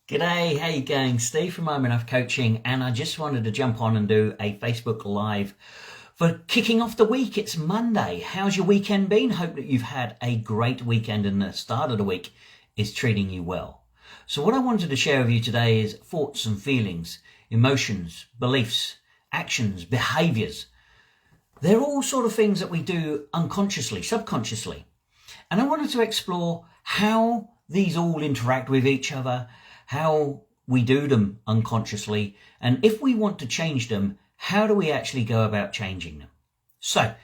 G'day, how you going? Steve from I'm Enough Coaching, and I just wanted to jump on and do a Facebook Live for kicking off the week. It's Monday. How's your weekend been? Hope that you've had a great weekend and the start of the week is treating you well. So what I wanted to share with you today is thoughts and feelings, emotions, beliefs, actions, behaviours. They're all sort of things that we do unconsciously, subconsciously. And I wanted to explore how these all interact with each other, how we do them unconsciously, and if we want to change them, how do we actually go about changing them? So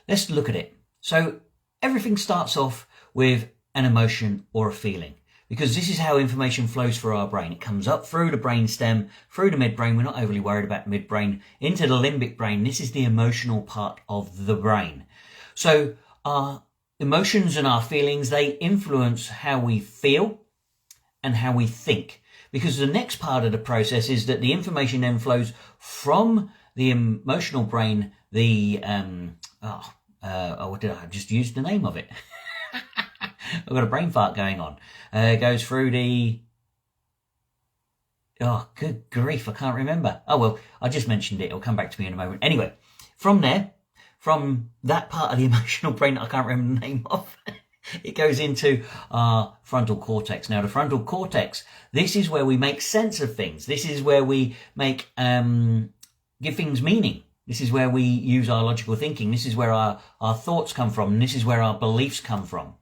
let's look at it. So everything starts off with an emotion or a feeling, because this is how information flows through our brain. It comes up through the brainstem, through the midbrain. We're not overly worried about midbrain, into the limbic brain. This is the emotional part of the brain. So our emotions and our feelings, they influence how we feel and how we think, because the next part of the process is that the information then flows from the emotional brain, what did I just use the name of it? I've got a brain fart going on. It goes through good grief, I can't remember. Oh well, I just mentioned it, it'll come back to me in a moment. Anyway, from that part of the emotional brain that I can't remember the name of, it goes into our frontal cortex. Now, the frontal cortex, this is where we make sense of things. This is where we give things meaning. This is where we use our logical thinking. This is where our thoughts come from. And this is where our beliefs come from.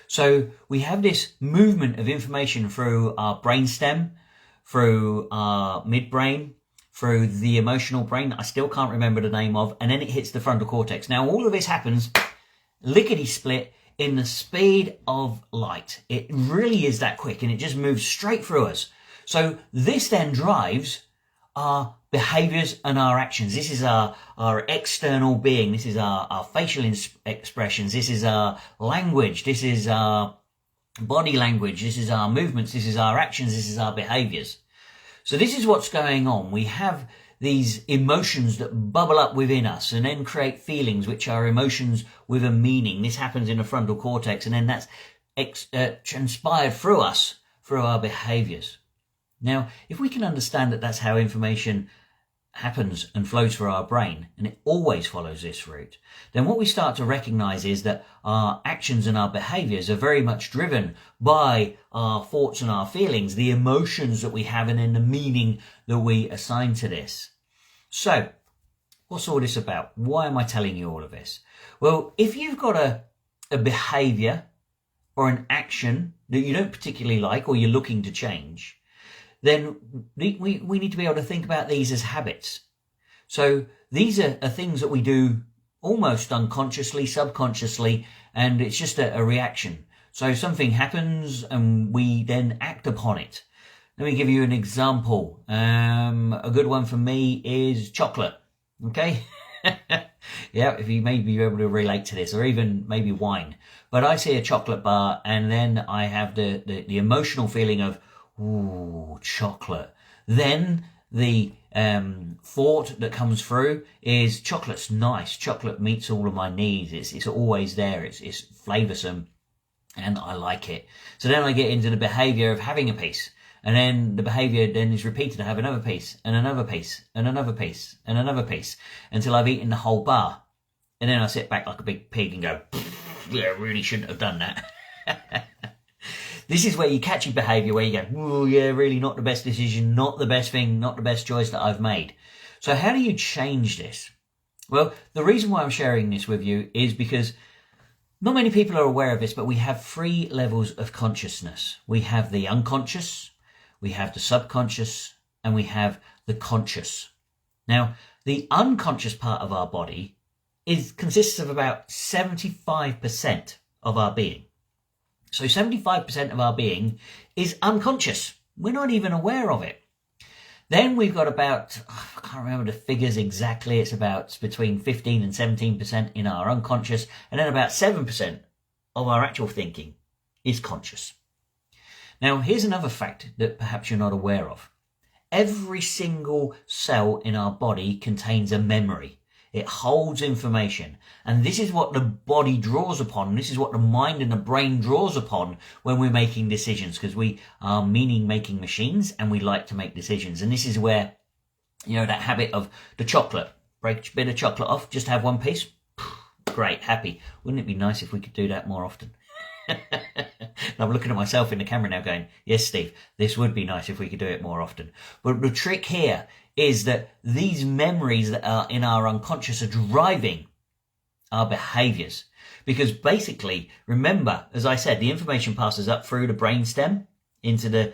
So we have this movement of information through our brainstem, through our midbrain, through the emotional brain that I still can't remember the name of, and then it hits the frontal cortex. Now, all of this happens lickety-split in the speed of light. It really is that quick, and it just moves straight through us. So this then drives our behaviours and our actions. This is our external being. This is our facial expressions. This is our language. This is our body language. This is our movements. This is our actions. This is our behaviours. So this is what's going on. We have these emotions that bubble up within us and then create feelings, which are emotions with a meaning. This happens in the frontal cortex, and then that's transpired through us, through our behaviours. Now, if we can understand that that's how information happens and flows through our brain, and it always follows this route, then what we start to recognise is that our actions and our behaviours are very much driven by our thoughts and our feelings, the emotions that we have, and then the meaning that we assign to this. So, what's all this about? Why am I telling you all of this? Well, if you've got a behaviour or an action that you don't particularly like or you're looking to change, then we need to be able to think about these as habits. So these are things that we do almost unconsciously, subconsciously, and it's just a reaction. So something happens and we then act upon it. Let me give you an example. A good one for me is chocolate. Okay? Yeah, if you may be able to relate to this, or even maybe wine. But I see a chocolate bar and then I have the emotional feeling of, ooh, chocolate. Then the thought that comes through is chocolate's nice. Chocolate meets all of my needs. It's always there. It's flavoursome, and I like it. So then I get into the behaviour of having a piece, and then the behaviour then is repeated. I have another piece, and another piece, and another piece, and another piece, until I've eaten the whole bar. And then I sit back like a big pig and go, yeah, I really shouldn't have done that. This is where you catch your behaviour, where you go, oh yeah, really not the best decision, not the best thing, not the best choice that I've made. So how do you change this? Well, the reason why I'm sharing this with you is because not many people are aware of this, but we have 3 levels of consciousness. We have the unconscious, we have the subconscious, and we have the conscious. Now, the unconscious part of our body consists of about 75% of our being. So 75% of our being is unconscious. We're not even aware of it. Then we've got about, I can't remember the figures exactly, it's about between 15 and 17% in our unconscious, and then about 7% of our actual thinking is conscious. Now, here's another fact that perhaps you're not aware of. Every single cell in our body contains a memory. It holds information. And this is what the body draws upon. And this is what the mind and the brain draws upon when we're making decisions, because we are meaning-making machines and we like to make decisions. And this is where, that habit of the chocolate, break a bit of chocolate off, just have one piece. Great, happy. Wouldn't it be nice if we could do that more often? And I'm looking at myself in the camera now going, yes, Steve, this would be nice if we could do it more often. But the trick here is that these memories that are in our unconscious are driving our behaviours. Because basically, remember, as I said, the information passes up through the brainstem into the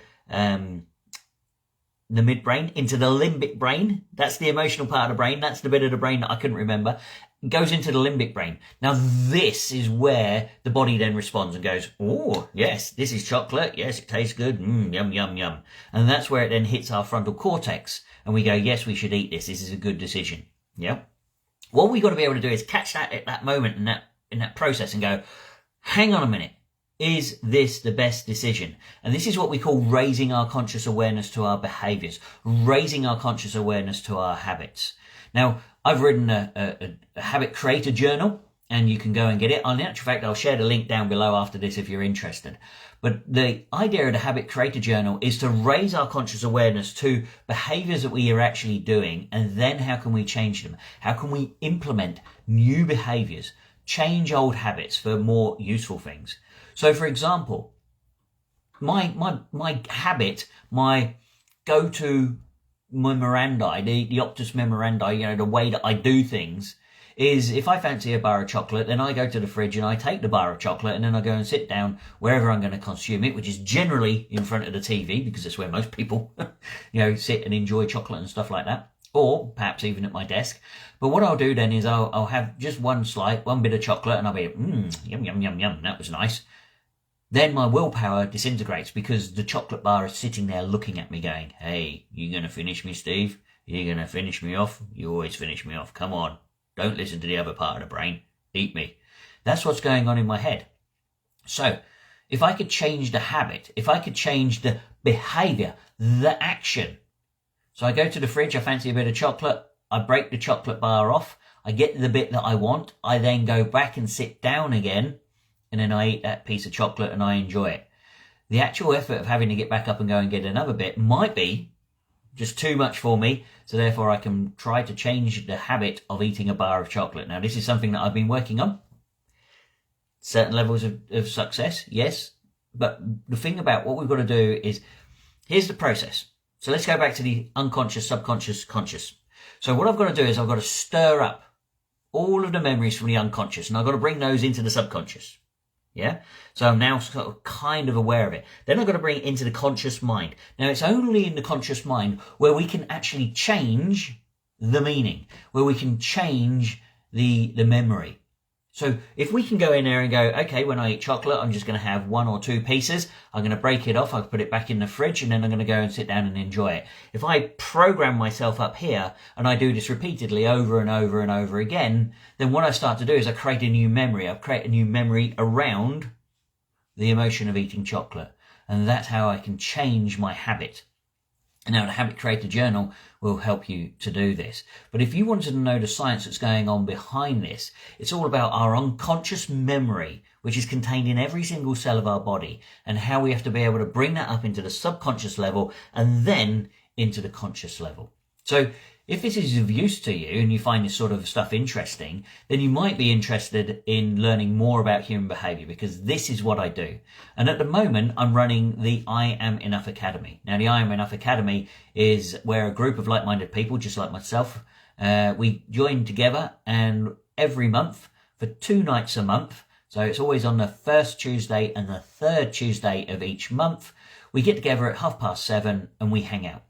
midbrain, into the limbic brain. That's the emotional part of the brain. That's the bit of the brain that I couldn't remember. It goes into the limbic brain. Now, this is where the body then responds and goes, oh, yes, this is chocolate. Yes, it tastes good. Yum, yum, yum. And that's where it then hits our frontal cortex. And we go, yes, we should eat this. This is a good decision. Yeah. What we've got to be able to do is catch that at that moment in that process and go, hang on a minute. Is this the best decision? And this is what we call raising our conscious awareness to our behaviours, raising our conscious awareness to our habits. Now, I've written a habit creator journal, and you can go and get it. In actual fact, I'll share the link down below after this if you're interested. But the idea of the habit creator journal is to raise our conscious awareness to behaviours that we are actually doing, and then how can we change them? How can we implement new behaviours, change old habits for more useful things? So, for example, my habit, my go-to memorandi, the optus memorandi, the way that I do things, is if I fancy a bar of chocolate, then I go to the fridge and I take the bar of chocolate and then I go and sit down wherever I'm going to consume it, which is generally in front of the TV, because that's where most people, sit and enjoy chocolate and stuff like that. Or perhaps even at my desk. But what I'll do then is I'll have just one bit of chocolate, and I'll be, yum, yum, yum, yum, that was nice. Then my willpower disintegrates because the chocolate bar is sitting there looking at me going, hey, you going to finish me, Steve? You going to finish me off? You always finish me off. Come on. Don't listen to the other part of the brain. Eat me. That's what's going on in my head. So if I could change the habit, if I could change the behaviour, the action. So I go to the fridge, I fancy a bit of chocolate, I break the chocolate bar off, I get the bit that I want, I then go back and sit down again, and then I eat that piece of chocolate and I enjoy it. The actual effort of having to get back up and go and get another bit might be just too much for me, so therefore I can try to change the habit of eating a bar of chocolate. Now, this is something that I've been working on. Certain levels of success, yes. But the thing about what we've got to do is, here's the process. So let's go back to the unconscious, subconscious, conscious. So what I've got to do is I've got to stir up all of the memories from the unconscious, and I've got to bring those into the subconscious. Yeah. So I'm now sort of kind of aware of it. Then I've got to bring it into the conscious mind. Now, it's only in the conscious mind where we can actually change the meaning, where we can change the memory. So if we can go in there and go, okay, when I eat chocolate, I'm just going to have 1 or 2 pieces. I'm going to break it off. I'll put it back in the fridge, and then I'm going to go and sit down and enjoy it. If I program myself up here and I do this repeatedly over and over and over again, then what I start to do is I create a new memory. I create a new memory around the emotion of eating chocolate. And that's how I can change my habit. Now, the Habit Creator Journal will help you to do this. But if you wanted to know the science that's going on behind this, it's all about our unconscious memory, which is contained in every single cell of our body, and how we have to be able to bring that up into the subconscious level and then into the conscious level. So if this is of use to you and you find this sort of stuff interesting, then you might be interested in learning more about human behaviour, because this is what I do. And at the moment, I'm running the I Am Enough Academy. Now, the I Am Enough Academy is where a group of like-minded people, just like myself, we join together, and every month for 2 nights a month, so it's always on the first Tuesday and the third Tuesday of each month, we get together at 7:30 and we hang out.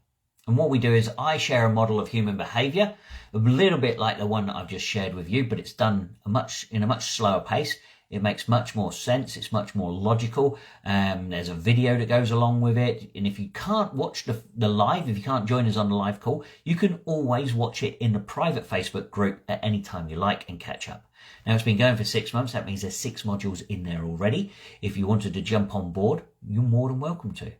And what we do is I share a model of human behaviour, a little bit like the one that I've just shared with you, but it's done in a much slower pace. It makes much more sense. It's much more logical. There's a video that goes along with it. And if you can't watch the live, if you can't join us on the live call, you can always watch it in the private Facebook group at any time you like and catch up. Now, it's been going for 6 months. That means there's 6 modules in there already. If you wanted to jump on board, you're more than welcome to.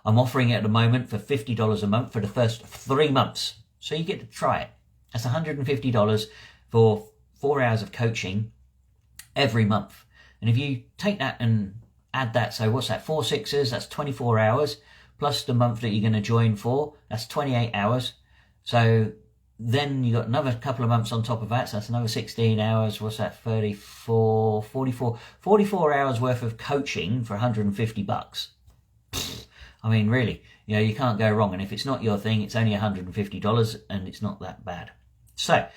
I'm offering it at the moment for $50 a month for the first 3 months. So you get to try it. That's $150 for 4 hours of coaching every month. And if you take that and add that, so what's that, 4 6s, that's 24 hours, plus the month that you're going to join for, that's 28 hours. So then you got another couple of months on top of that, so that's another 16 hours. What's that, 44 hours worth of coaching for $150. I mean, really, you can't go wrong. And if it's not your thing, it's only $150 and it's not that bad. So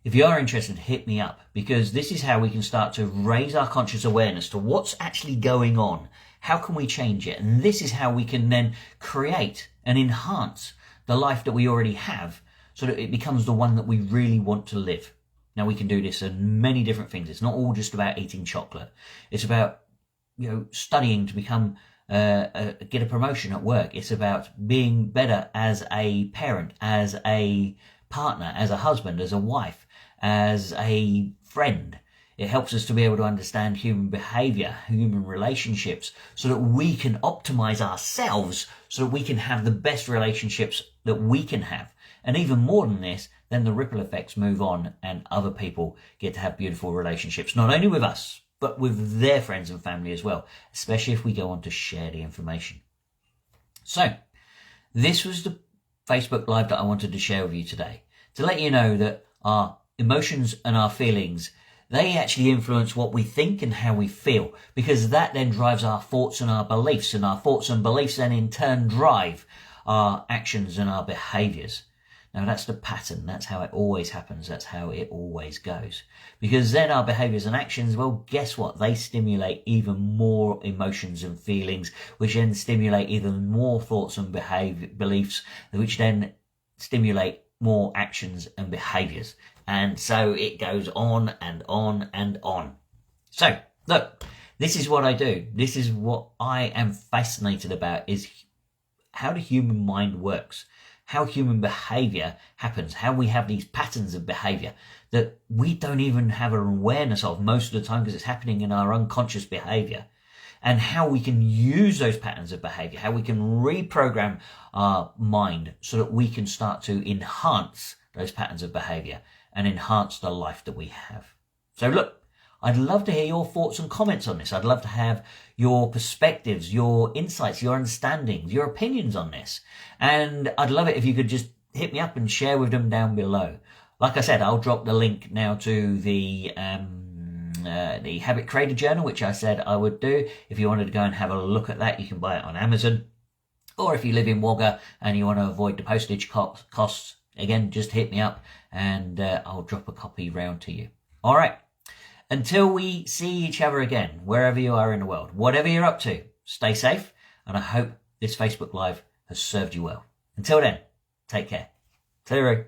if you are interested, hit me up, because this is how we can start to raise our conscious awareness to what's actually going on. How can we change it? And this is how we can then create and enhance the life that we already have, so that it becomes the one that we really want to live. Now, we can do this in many different things. It's not all just about eating chocolate. It's about, studying to become, get a promotion at work. It's about being better as a parent, as a partner, as a husband, as a wife, as a friend. It helps us to be able to understand human behavior, human relationships, so that we can optimize ourselves, so that we can have the best relationships that we can have. And even more than this, then the ripple effects move on and other people get to have beautiful relationships, not only with us, but with their friends and family as well, especially if we go on to share the information. So this was the Facebook Live that I wanted to share with you today, to let you know that our emotions and our feelings, they actually influence what we think and how we feel, because that then drives our thoughts and our beliefs, and our thoughts and beliefs then in turn drive our actions and our behaviours. Now, that's the pattern. That's how it always happens. That's how it always goes. Because then our behaviours and actions, well, guess what? They stimulate even more emotions and feelings, which then stimulate even more thoughts and beliefs, which then stimulate more actions and behaviours. And so it goes on and on and on. So, look, this is what I do. This is what I am fascinated about, is how the human mind works, how human behaviour happens, how we have these patterns of behaviour that we don't even have an awareness of most of the time, because it's happening in our unconscious behaviour, and how we can use those patterns of behaviour, how we can reprogram our mind so that we can start to enhance those patterns of behaviour and enhance the life that we have. So look, I'd love to hear your thoughts and comments on this. I'd love to have your perspectives, your insights, your understandings, your opinions on this. And I'd love it if you could just hit me up and share with them down below. Like I said, I'll drop the link now to the Habit Creator Journal, which I said I would do. If you wanted to go and have a look at that, you can buy it on Amazon. Or if you live in Wagga and you want to avoid the postage costs, again, just hit me up and I'll drop a copy round to you. All right. Until we see each other again, wherever you are in the world, whatever you're up to, stay safe, and I hope this Facebook Live has served you well. Until then, take care. Toodaloo.